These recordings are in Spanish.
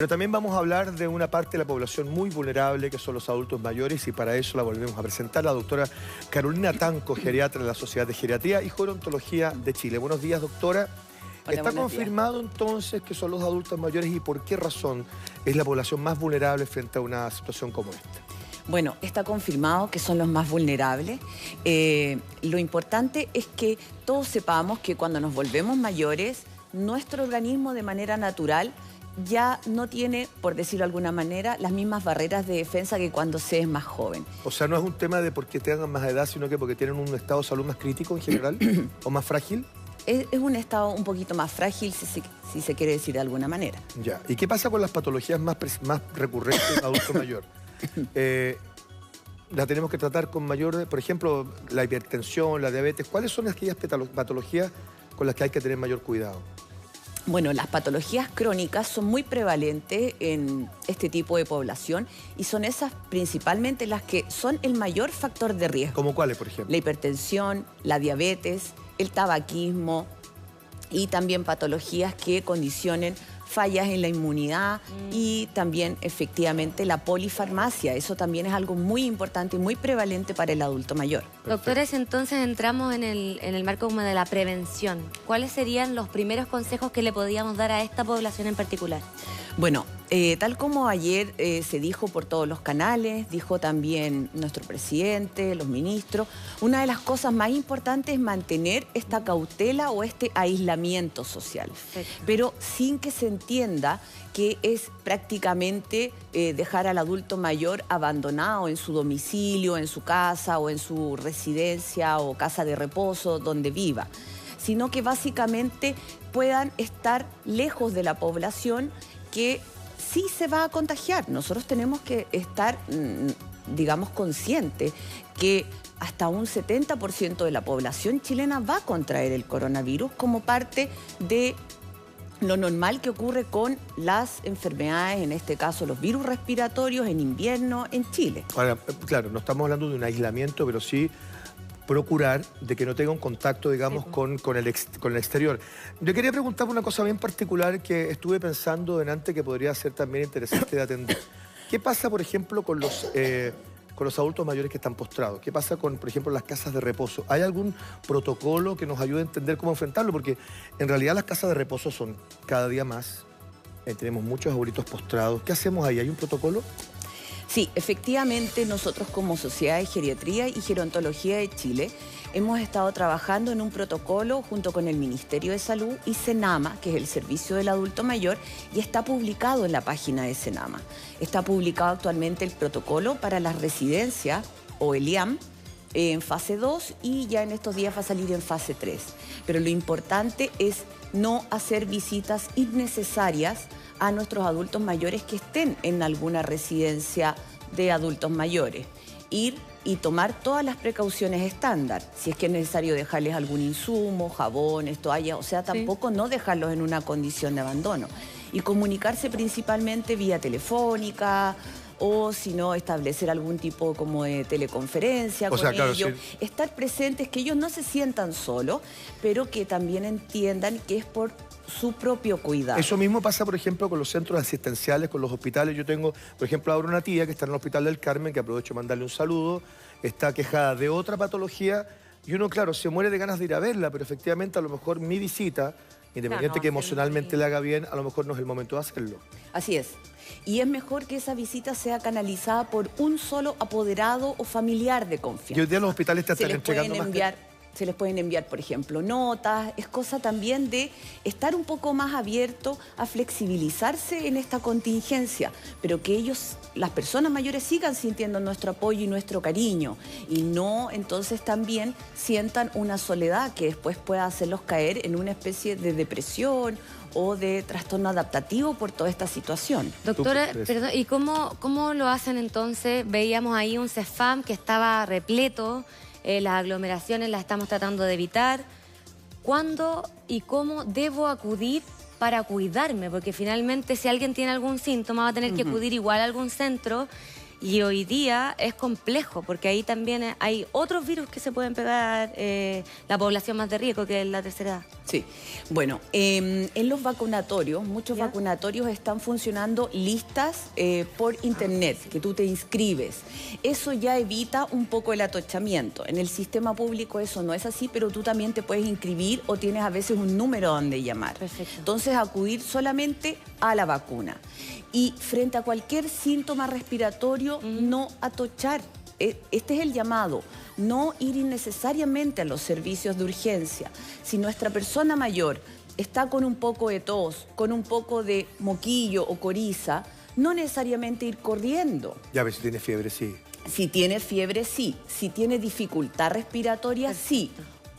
Pero también vamos a hablar de una parte de la población muy vulnerable, que son los adultos mayores, y para eso la volvemos a presentar, la doctora Carolina Tanco, geriatra de la Sociedad de Geriatría y Gerontología de Chile. Buenos días, doctora. Hola, ¿Está buenos confirmado entonces que son los adultos mayores y por qué razón es la población más vulnerable frente a una situación como esta? Bueno, está confirmado que son los más vulnerables. Lo importante es que todos sepamos que cuando nos volvemos mayores, nuestro organismo de manera natural ya no tiene, por decirlo de alguna manera, las mismas barreras de defensa que cuando se es más joven. O sea, no es un tema de porque tengan más edad, sino que porque tienen un estado de salud más crítico en general o más frágil. Es un estado un poquito más frágil, si se quiere decir de alguna manera. Ya. ¿Y qué pasa con las patologías más recurrentes en adulto mayor? La tenemos que tratar con mayor, por ejemplo, la hipertensión, la diabetes. ¿Cuáles son aquellas patologías con las que hay que tener mayor cuidado? Bueno, las patologías crónicas son muy prevalentes en este tipo de población y son esas principalmente las que son el mayor factor de riesgo. ¿Cómo cuáles, por ejemplo? La hipertensión, la diabetes, el tabaquismo y también patologías que condicionen fallas en la inmunidad y también efectivamente la polifarmacia. Eso también es algo muy importante y muy prevalente para el adulto mayor. Perfecto. Doctores, entonces entramos en el marco como de la prevención. ¿Cuáles serían los primeros consejos que le podíamos dar a esta población en particular? Bueno, tal como ayer se dijo por todos los canales, dijo también nuestro presidente, los ministros, una de las cosas más importantes es mantener esta cautela o este aislamiento social. Perfecto. Pero sin que se entienda que es prácticamente dejar al adulto mayor abandonado en su domicilio, en su casa o en su residencia o casa de reposo donde viva, sino que básicamente puedan estar lejos de la población que sí se va a contagiar. Nosotros tenemos que estar, digamos, conscientes que hasta un 70% de la población chilena va a contraer el coronavirus como parte de lo normal que ocurre con las enfermedades, en este caso los virus respiratorios en invierno en Chile. Ahora, claro, no estamos hablando de un aislamiento, pero sí procurar de que no tenga un contacto, digamos, con el exterior. Yo quería preguntar una cosa bien particular que estuve pensando delante que podría ser también interesante de atender. ¿Qué pasa, por ejemplo, con los adultos mayores que están postrados? ¿Qué pasa con, por ejemplo, las casas de reposo? ¿Hay algún protocolo que nos ayude a entender cómo enfrentarlo? Porque en realidad las casas de reposo son cada día más. Tenemos muchos abuelitos postrados. ¿Qué hacemos ahí? ¿Hay un protocolo? Sí, efectivamente nosotros como Sociedad de Geriatría y Gerontología de Chile hemos estado trabajando en un protocolo junto con el Ministerio de Salud y Senama, que es el Servicio del Adulto Mayor, y está publicado en la página de Senama. Está publicado actualmente el protocolo para las residencias o el IAM en fase 2 y ya en estos días va a salir en fase 3. Pero lo importante es no hacer visitas innecesarias a nuestros adultos mayores que estén en alguna residencia de adultos mayores. Ir y tomar todas las precauciones estándar. Si es que es necesario dejarles algún insumo, jabones, toallas, o sea, tampoco no dejarlos en una condición de abandono. Y comunicarse principalmente vía telefónica o si no, establecer algún tipo como de teleconferencia con ellos. Sí. Estar presentes, que ellos no se sientan solos, pero que también entiendan que es por su propio cuidado. Eso mismo pasa, por ejemplo, con los centros asistenciales, con los hospitales. Yo tengo, por ejemplo, ahora una tía que está en el Hospital del Carmen, que aprovecho de mandarle un saludo, está quejada de otra patología, y uno, claro, se muere de ganas de ir a verla, pero efectivamente a lo mejor mi visita, independiente que emocionalmente le haga bien, a lo mejor no es el momento de hacerlo. Así es. Y es mejor que esa visita sea canalizada por un solo apoderado o familiar de confianza. Y hoy día los hospitales te están entregando más. Se les pueden enviar, por ejemplo, notas. Es cosa también de estar un poco más abierto a flexibilizarse en esta contingencia, pero que ellos, las personas mayores, sigan sintiendo nuestro apoyo y nuestro cariño y no entonces también sientan una soledad que después pueda hacerlos caer en una especie de depresión o de trastorno adaptativo por toda esta situación. Doctora, perdón, ¿y cómo lo hacen entonces? Veíamos ahí un CEFAM que estaba repleto. Las aglomeraciones las estamos tratando de evitar. ¿Cuándo y cómo debo acudir para cuidarme? Porque finalmente si alguien tiene algún síntoma va a tener que acudir igual a algún centro Y hoy día es complejo, porque ahí también hay otros virus que se pueden pegar la población más de riesgo, que es la tercera edad. Sí, bueno, en los vacunatorios, muchos ¿Ya? vacunatorios están funcionando listas por internet, que tú te inscribes. Eso ya evita un poco el atochamiento. En el sistema público eso no es así, pero tú también te puedes inscribir o tienes a veces un número donde llamar. Perfecto. Entonces, acudir solamente a la vacuna. Y frente a cualquier síntoma respiratorio, no atochar. Este es el llamado, no ir innecesariamente a los servicios de urgencia. Si nuestra persona mayor está con un poco de tos, con un poco de moquillo o coriza, no necesariamente ir corriendo. Ya ves, si tiene fiebre, sí. Si tiene fiebre, sí. Si tiene dificultad respiratoria, sí.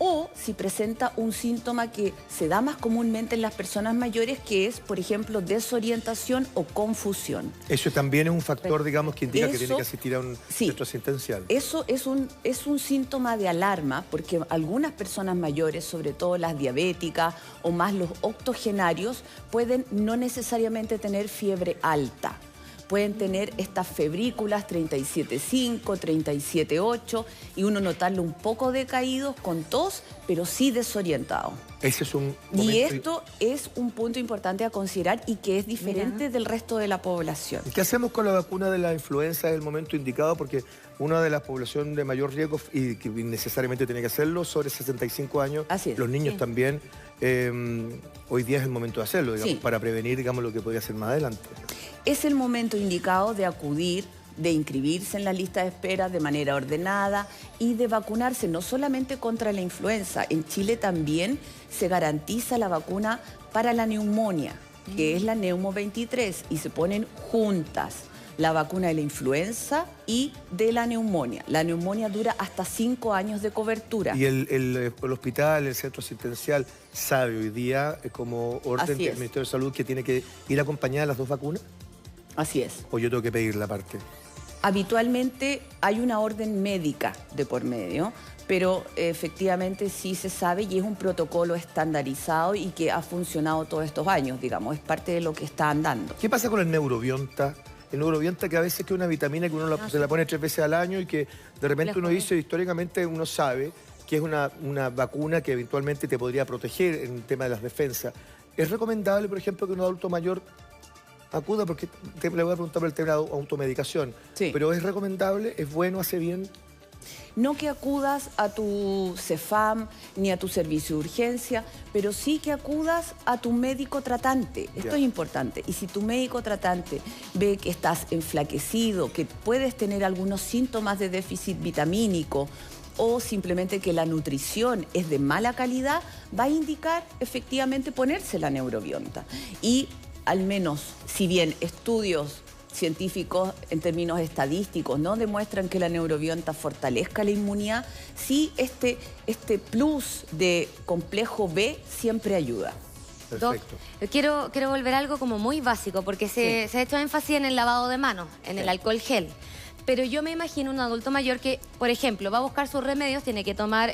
O si presenta un síntoma que se da más comúnmente en las personas mayores, que es, por ejemplo, desorientación o confusión. Eso también es un factor, digamos, que indica que tiene que asistir a un sí, centro asistencial. Eso es un síntoma de alarma, porque algunas personas mayores, sobre todo las diabéticas o más los octogenarios, pueden no necesariamente tener fiebre alta. Pueden tener estas febrículas 37.5, 37.8 y uno notarlo un poco decaídos con tos, pero sí desorientado. Ese es un Y esto es un punto importante a considerar y que es diferente Mira. del resto de la población. ¿Qué hacemos con la vacuna de la influenza en el momento indicado? Porque una de las poblaciones de mayor riesgo, y que necesariamente tiene que hacerlo, sobre 65 años, Así es. los niños Sí. también, hoy día es el momento de hacerlo, digamos, Sí. para prevenir, digamos, lo que podría ser más adelante. Es el momento indicado de acudir, de inscribirse en la lista de espera de manera ordenada y de vacunarse no solamente contra la influenza. En Chile también se garantiza la vacuna para la neumonía, que es la Neumo 23, y se ponen juntas la vacuna de la influenza y de la neumonía. La neumonía dura hasta 5 años de cobertura. Y el hospital, el centro asistencial, sabe hoy día, como orden Así del es. Ministerio de Salud, que tiene que ir acompañada de las dos vacunas, Así es. o yo tengo que pedirla aparte. Habitualmente hay una orden médica de por medio, pero efectivamente sí se sabe y es un protocolo estandarizado y que ha funcionado todos estos años, digamos, es parte de lo que está andando. ¿Qué pasa con el Neurobionta? El Neurobionta, que a veces que es una vitamina que uno se la pone 3 veces al año y que de repente uno dice, históricamente uno sabe que es una vacuna que eventualmente te podría proteger en el tema de las defensas. ¿Es recomendable, por ejemplo, que un adulto mayor acuda? Porque le voy a preguntar por el tema de la automedicación. Sí. Pero ¿es recomendable? ¿Es bueno? ¿Hace bien? No que acudas a tu CEFAM ni a tu servicio de urgencia, pero sí que acudas a tu médico tratante. Esto Ya. es importante. Y si tu médico tratante ve que estás enflaquecido, que puedes tener algunos síntomas de déficit vitamínico o simplemente que la nutrición es de mala calidad, va a indicar efectivamente ponerse la Neurobionta. Y al menos, si bien estudios científicos en términos estadísticos no demuestran que la Neurobionta fortalezca la inmunidad, sí este plus de complejo B siempre ayuda. Doc, Perfecto. quiero volver a algo como muy básico, porque se ha hecho énfasis en el lavado de manos, en el alcohol gel. Pero yo me imagino un adulto mayor que, por ejemplo, va a buscar sus remedios, tiene que tomar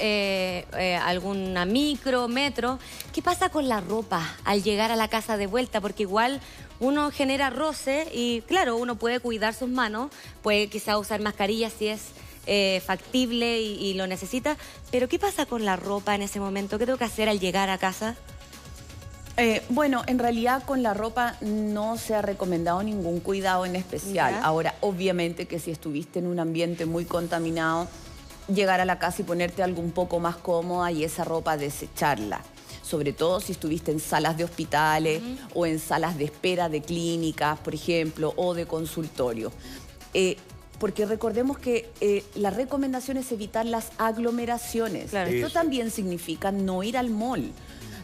alguna micro, metro. ¿Qué pasa con la ropa al llegar a la casa de vuelta? Porque igual uno genera roce y, claro, uno puede cuidar sus manos, puede quizá usar mascarilla si es factible y lo necesita. Pero ¿qué pasa con la ropa en ese momento? ¿Qué tengo que hacer al llegar a casa? Bueno, en realidad con la ropa no se ha recomendado ningún cuidado en especial. Ya. Ahora, obviamente que si estuviste en un ambiente muy contaminado, llegar a la casa y ponerte algo un poco más cómoda y esa ropa desecharla. Sobre todo si estuviste en salas de hospitales o en salas de espera de clínicas, por ejemplo, o de consultorio. Porque recordemos que la recomendación es evitar las aglomeraciones. Claro. Esto Eso. también significa no ir al mall.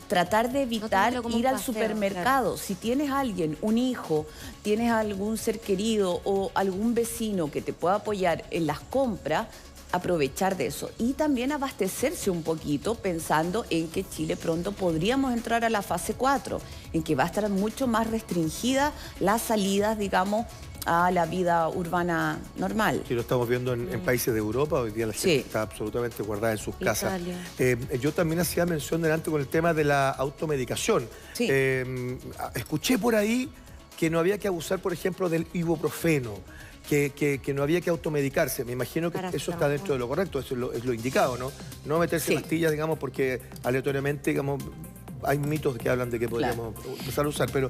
Tratar de evitar tomarlo como un ir al paseo, supermercado. Si tienes a alguien, un hijo, tienes algún ser querido o algún vecino que te pueda apoyar en las compras, aprovechar de eso. Y también abastecerse un poquito pensando en que Chile pronto podríamos entrar a la fase 4, en que va a estar mucho más restringida las salidas, digamos, a la vida urbana normal. Que lo estamos viendo en países de Europa, hoy día la gente Sí. está absolutamente guardada en sus casas. Italia. Yo también hacía mención delante con el tema de la automedicación. Sí. Escuché por ahí que no había que abusar, por ejemplo, del ibuprofeno, que no había que automedicarse. Me imagino que eso está dentro de lo correcto, eso es lo indicado, ¿no? No meterse pastillas, digamos, porque aleatoriamente, digamos, hay mitos que hablan de que podríamos empezar a usar. Pero,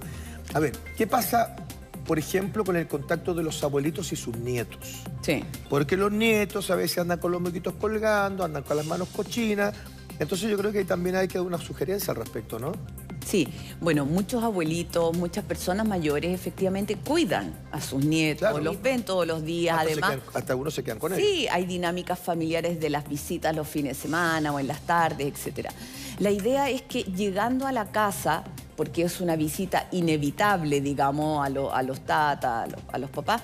a ver, ¿qué pasa, por ejemplo, con el contacto de los abuelitos y sus nietos? Sí. Porque los nietos a veces andan con los moquitos colgando, andan con las manos cochinas. Entonces yo creo que también hay que dar una sugerencia al respecto, ¿no? Sí, bueno, muchos abuelitos, muchas personas mayores efectivamente cuidan a sus nietos, Claro. los ven todos los días, además... Hasta algunos se quedan con ellos. Sí, hay dinámicas familiares de las visitas los fines de semana o en las tardes, etcétera. La idea es que llegando a la casa, porque es una visita inevitable, digamos, a los tatas, a los papás,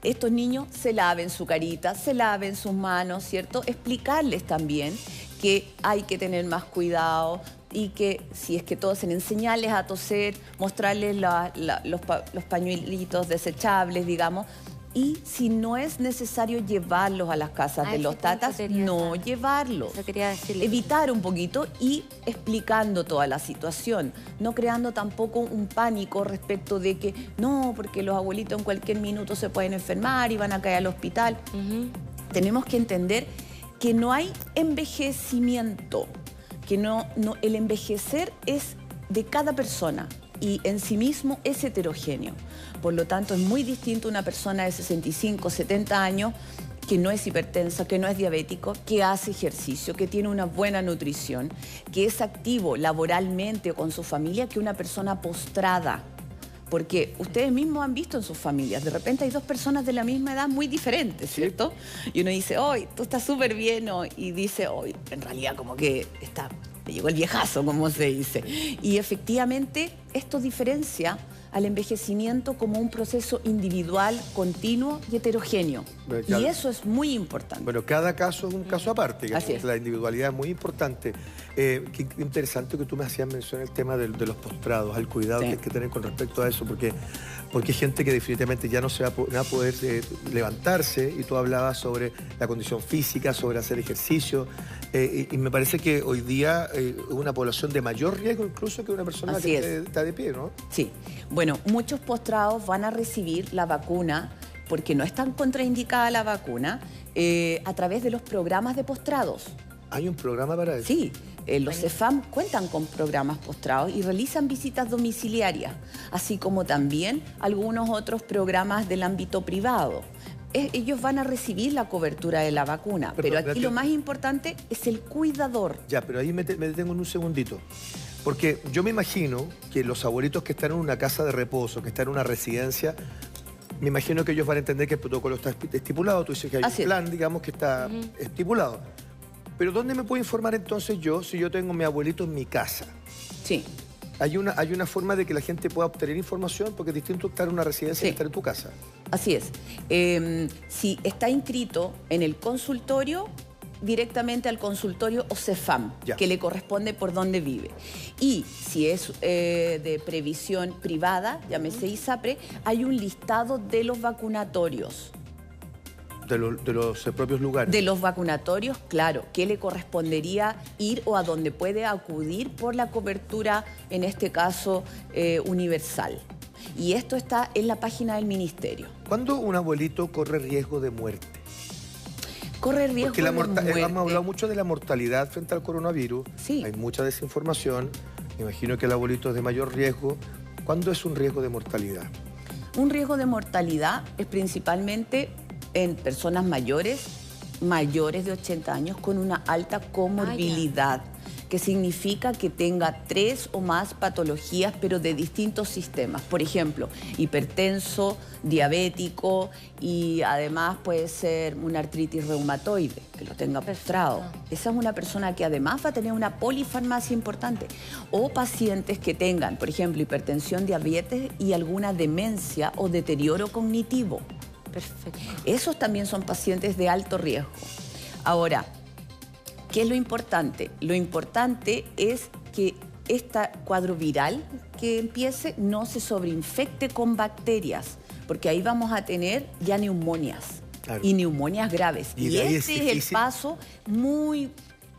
estos niños se laven su carita, se laven sus manos, ¿cierto? Explicarles también que hay que tener más cuidado y que si es que tosen, enseñarles a toser, mostrarles los pañuelitos desechables, digamos, y si no es necesario llevarlos a las casas de los tatas, no llevarlos. Eso quería decirle. Evitar un poquito y explicando toda la situación, no creando tampoco un pánico respecto de que no, porque los abuelitos en cualquier minuto se pueden enfermar y van a caer al hospital. Tenemos que entender que no hay envejecimiento, que el envejecer es de cada persona y en sí mismo es heterogéneo. Por lo tanto, es muy distinto una persona de 65, 70 años que no es hipertensa, que no es diabético, que hace ejercicio, que tiene una buena nutrición, que es activo laboralmente o con su familia, que una persona postrada. Porque ustedes mismos han visto en sus familias, de repente hay dos personas de la misma edad muy diferentes, ¿cierto? Y uno dice, hoy tú estás súper bien, y dice, hoy en realidad como que me llegó el viejazo, como se dice. Y efectivamente esto diferencia al envejecimiento como un proceso individual, continuo y heterogéneo. Y eso es muy importante. Bueno, cada caso es un caso aparte. Así es. La individualidad es muy importante. Qué interesante que tú me hacías mención el tema de los postrados, al cuidado que hay que tener con respecto a eso, porque hay gente que definitivamente ya no se va a poder levantarse, y tú hablabas sobre la condición física, sobre hacer ejercicio, y me parece que hoy día es una población de mayor riesgo incluso que una persona que está de pie, ¿no? Sí. Bueno, muchos postrados van a recibir la vacuna, porque no es tan contraindicada la vacuna, a través de los programas de postrados. ¿Hay un programa para eso? Sí, los CEFAM cuentan con programas postrados y realizan visitas domiciliarias, así como también algunos otros programas del ámbito privado. Ellos van a recibir la cobertura de la vacuna, pero aquí lo más importante es el cuidador. Ya, pero ahí me detengo en un segundito. Porque yo me imagino que los abuelitos que están en una casa de reposo, que están en una residencia, me imagino que ellos van a entender que el protocolo está estipulado. Tú dices que hay un plan, digamos, que está estipulado. Pero ¿dónde me puedo informar entonces yo si yo tengo a mi abuelito en mi casa? Sí. ¿Hay una forma de que la gente pueda obtener información? Porque es distinto estar en una residencia que estar en tu casa. Así es. Si está inscrito en el consultorio, directamente al consultorio o CEFAM, que le corresponde por donde vive. Y si es de previsión privada, llámese ISAPRE, hay un listado de los vacunatorios. De los propios lugares. De los vacunatorios, claro, que le correspondería ir o a donde puede acudir por la cobertura, en este caso, universal. Y esto está en la página del Ministerio. ¿Cuándo un abuelito corre riesgo de muerte? Corre riesgo de muerte. Hemos hablado mucho de la mortalidad frente al coronavirus. Sí. Hay mucha desinformación. Me imagino que el abuelito es de mayor riesgo. ¿Cuándo es un riesgo de mortalidad? Un riesgo de mortalidad es principalmente en personas mayores de 80 años con una alta comorbilidad, que significa que tenga 3 o más patologías, pero de distintos sistemas. Por ejemplo, hipertenso, diabético, y además puede ser una artritis reumatoide, que lo tenga postrado. Esa es una persona que además va a tener una polifarmacia importante. O pacientes que tengan, por ejemplo, hipertensión, diabetes y alguna demencia o deterioro cognitivo. Perfecto. Esos también son pacientes de alto riesgo. Ahora, ¿qué es lo importante? Lo importante es que este cuadro viral que empiece no se sobreinfecte con bacterias, porque ahí vamos a tener ya neumonias. Claro. Y neumonias graves. Y este es el paso muy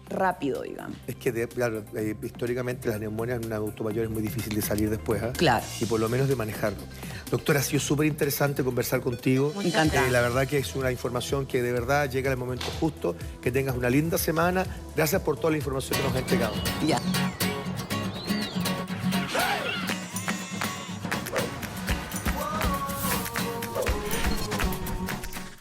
rápido, digamos. Es que, claro, históricamente las neumonias en un adulto mayor es muy difícil de salir después, ¿ah? Claro. Y por lo menos de manejarlo. Doctora, ha sido súper interesante conversar contigo. Encantada. La verdad que es una información que de verdad llega en el momento justo. Que tengas una linda semana. Gracias por toda la información que nos has entregado. Ya.